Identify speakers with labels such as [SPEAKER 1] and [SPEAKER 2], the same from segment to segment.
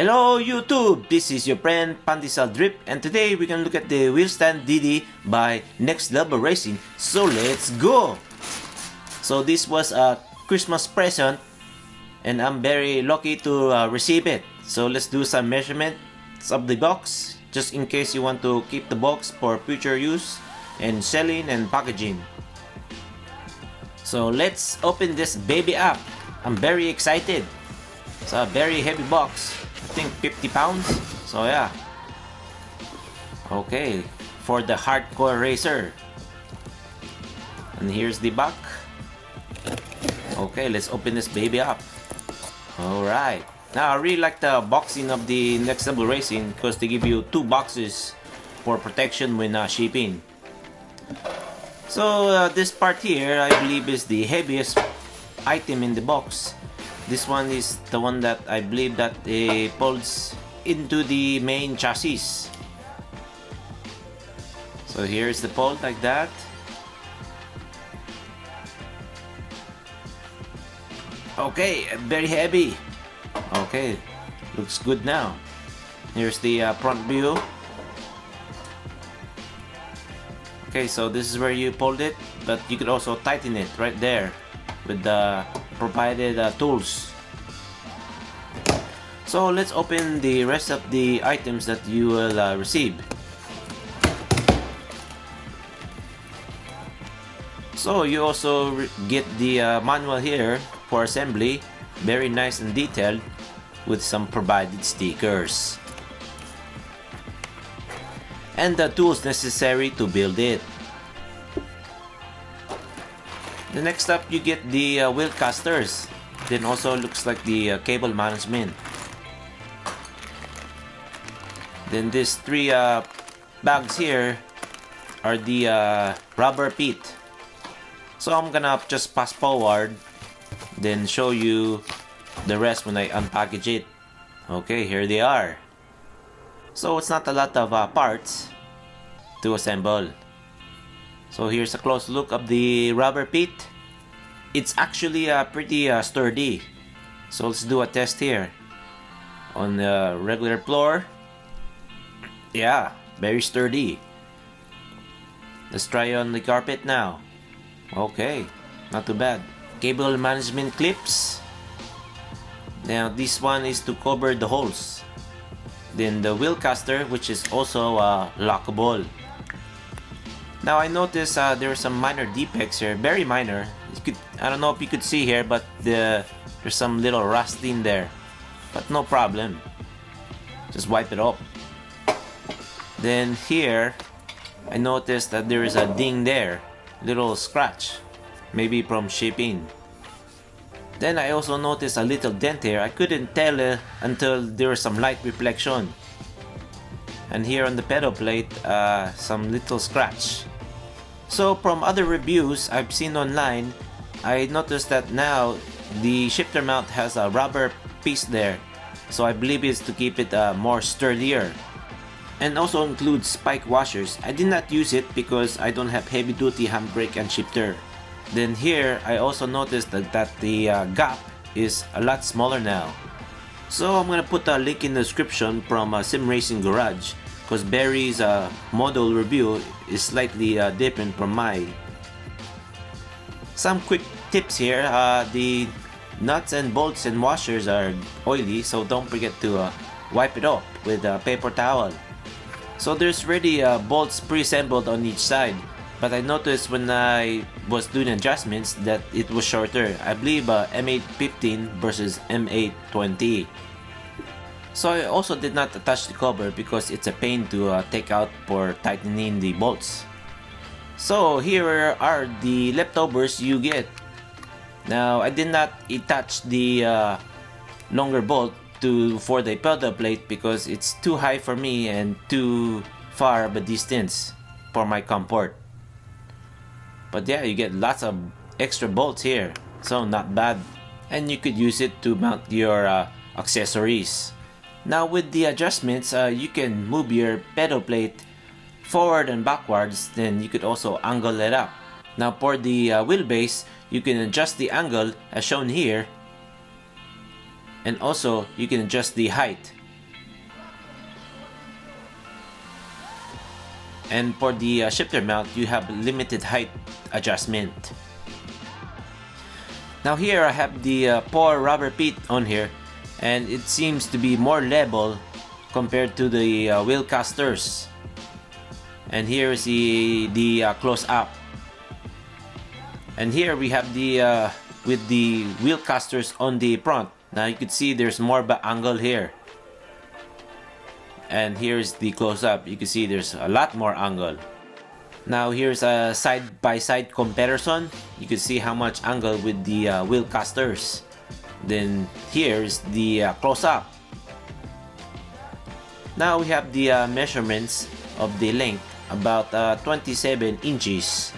[SPEAKER 1] Hello YouTube, this is your friend Pandesal Drip, and today we can look at the wheel stand DD by Next Level Racing. So let's go! So this was a Christmas present and I'm very lucky to receive it. So let's do some measurements of the box, just in case you want to keep the box for future use and selling and packaging. So let's open this baby up. I'm very excited. It's a very heavy box. I think 50 pounds. So yeah. Okay, for the hardcore racer. And here's the back. Okay, let's open this baby up. Alright. Now I really like the boxing of the Next Level Racing because they give you 2 boxes for protection when shipping. So this part here I believe is the heaviest item in the box. This one is the one that I believe that it folds into the main chassis. So here's the fold like that. Okay, very heavy. Okay, looks good now. Here's the front view. Okay, so this is where you fold it, but you could also tighten it right there with the provided tools. So let's open the rest of the items that you will receive. So you also get the manual here for assembly, very nice and detailed with some provided stickers and the tools necessary to build it. The next up you get the wheel casters, then also looks like the cable management. Then these 3 bags here are the rubber pit. So I'm gonna just pass forward, then show you the rest when I unpackage it. Okay, here they are. So it's not a lot of parts to assemble. So here's a close look of the rubber pit. It's actually pretty sturdy. So let's do a test here on the regular floor. Yeah, very sturdy. Let's try on the carpet now. Okay, not too bad. Cable management clips. Now this one is to cover the holes. Then the wheel caster, which is also lockable. Now I noticed there are some minor defects here, very minor. I don't know if you could see here, but there's some little rust in there. But no problem. Just wipe it off. Then here, I noticed that there is a ding there, little scratch, maybe from shipping. Then I also noticed a little dent here. I couldn't tell until there was some light reflection. And here on the pedal plate, some little scratch. So from other reviews I've seen online, I noticed that now the shifter mount has a rubber piece there. So I believe it's to keep it more sturdier. And also includes spike washers. I did not use it because I don't have heavy duty handbrake and shifter. Then here I also noticed that the gap is a lot smaller now. So I'm gonna put a link in the description from Sim Racing Garage, because Barry's model review is slightly different from mine. Some quick tips here. The nuts and bolts and washers are oily, so don't forget to wipe it off with a paper towel. So there's already bolts pre-assembled on each side, but I noticed when I was doing adjustments that it was shorter. I believe M815 versus M820. So I also did not attach the cover because it's a pain to take out for tightening the bolts. So here are the leftovers you get. Now I did not attach the longer bolt for the pedal plate because it's too high for me and too far of a distance for my comfort. But yeah, you get lots of extra bolts here, so not bad. And you could use it to mount your accessories. Now with the adjustments, you can move your pedal plate forward and backwards, then you could also angle it up. Now for the wheelbase, you can adjust the angle as shown here, and also you can adjust the height And for the shifter mount, you have limited height adjustment. Now here I have the poor rubber pit on here, and it seems to be more level compared to the wheel casters. And here is the close up. And here we have the with the wheel casters on the front. Now you can see there's more angle here. And here's the close-up. You can see there's a lot more angle. Now here's a side-by-side comparison. You can see how much angle with the wheel casters. Then here's the close-up. Now we have the measurements of the length, about 27 inches.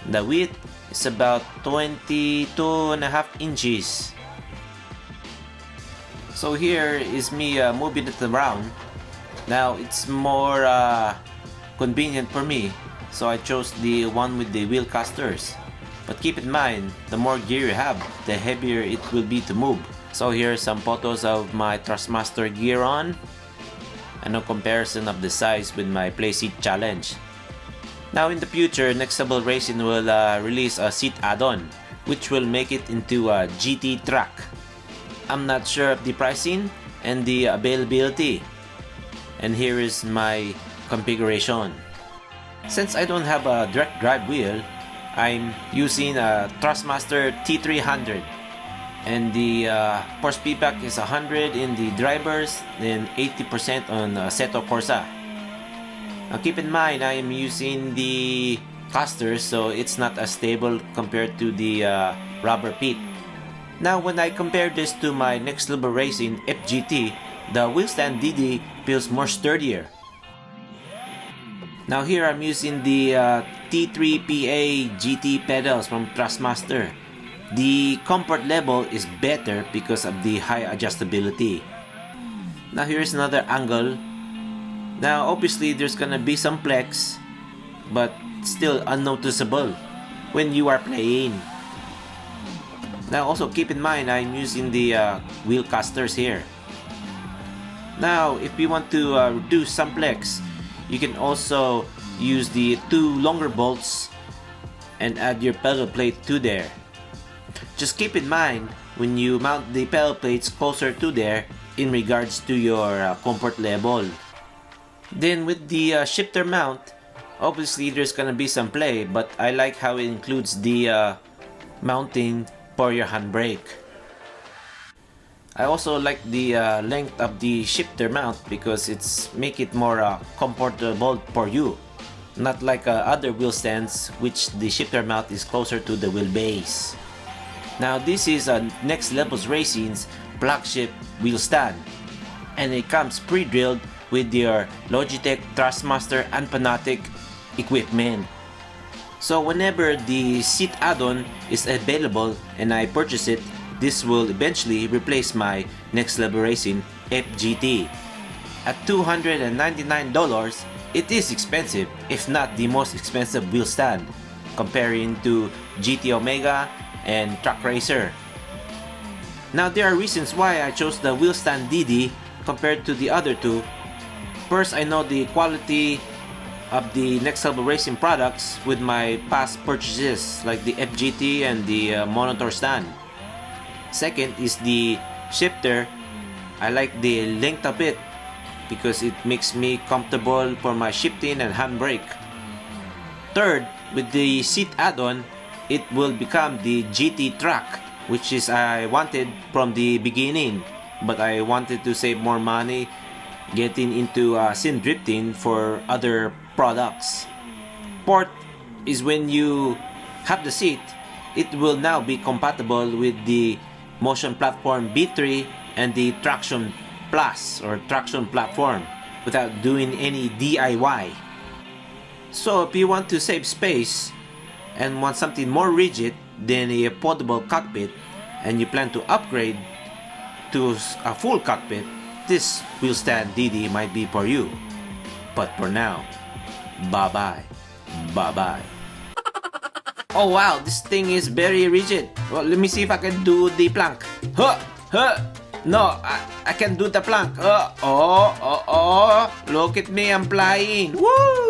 [SPEAKER 1] The width is about 22.5 inches. So here is me moving it around. Now it's more convenient for me, so I chose the one with the wheel casters. But keep in mind, the more gear you have, the heavier it will be to move. So here are some photos of my Thrustmaster gear on, and a comparison of the size with my Play Seat Challenge. Now in the future, Next Level Racing will release a seat-addon, which will make it into a GT track. I'm not sure of the pricing and the availability. And here is my configuration. Since I don't have a direct drive wheel, I'm using a Thrustmaster T300. And the force feedback is 100 in the drivers, then 80% on Assetto Corsa. Now keep in mind, I am using the casters, so it's not as stable compared to the rubber pit. Now when I compare this to my Next Level Racing FGT, the wheel stand DD feels more sturdier. Now here I'm using the T3PA GT pedals from Thrustmaster. The comfort level is better because of the high adjustability. Now here's another angle. Now obviously there's gonna be some flex, but still unnoticeable when you are playing. Now also keep in mind, I'm using the wheel casters here. Now if you want to reduce some flex, you can also use the 2 longer bolts and add your pedal plate to there. Just keep in mind when you mount the pedal plates closer to there in regards to your comfort level. Then with the shifter mount, obviously there's gonna be some play, but I like how it includes the mounting for your handbrake. I also like the length of the shifter mount because it's make it more comfortable for you, not like other wheel stands which the shifter mount is closer to the wheelbase. Now this is Next Level Racing's flagship wheel stand, and it comes pre-drilled with your Logitech, Thrustmaster and Fanatec equipment. So whenever the seat-addon is available and I purchase it, this will eventually replace my Next Level Racing FGT. At $299, it is expensive, if not the most expensive wheel stand, comparing to GT Omega and Track Racer. Now there are reasons why I chose the wheel stand DD compared to the other two. First, I know the quality of the Next Level Racing products with my past purchases like the FGT and the monitor stand. Second is the shifter. I like the length of it because it makes me comfortable for my shifting and handbrake. Third, with the seat-addon, it will become the GT track, which is I wanted from the beginning, but I wanted to save more money getting into sim drifting for other products. Fourth is when you have the seat, it will now be compatible with the Motion Platform B3 and the Traction Plus or Traction Platform without doing any DIY. So if you want to save space and want something more rigid than a portable cockpit and you plan to upgrade to a full cockpit, this wheel stand DD might be for you. But for now, bye-bye. Bye-bye. Oh wow, this thing is very rigid. Well, let me see if I can do the plank. Huh! Huh! No, I can do the plank. Oh, look at me, I'm flying. Woo!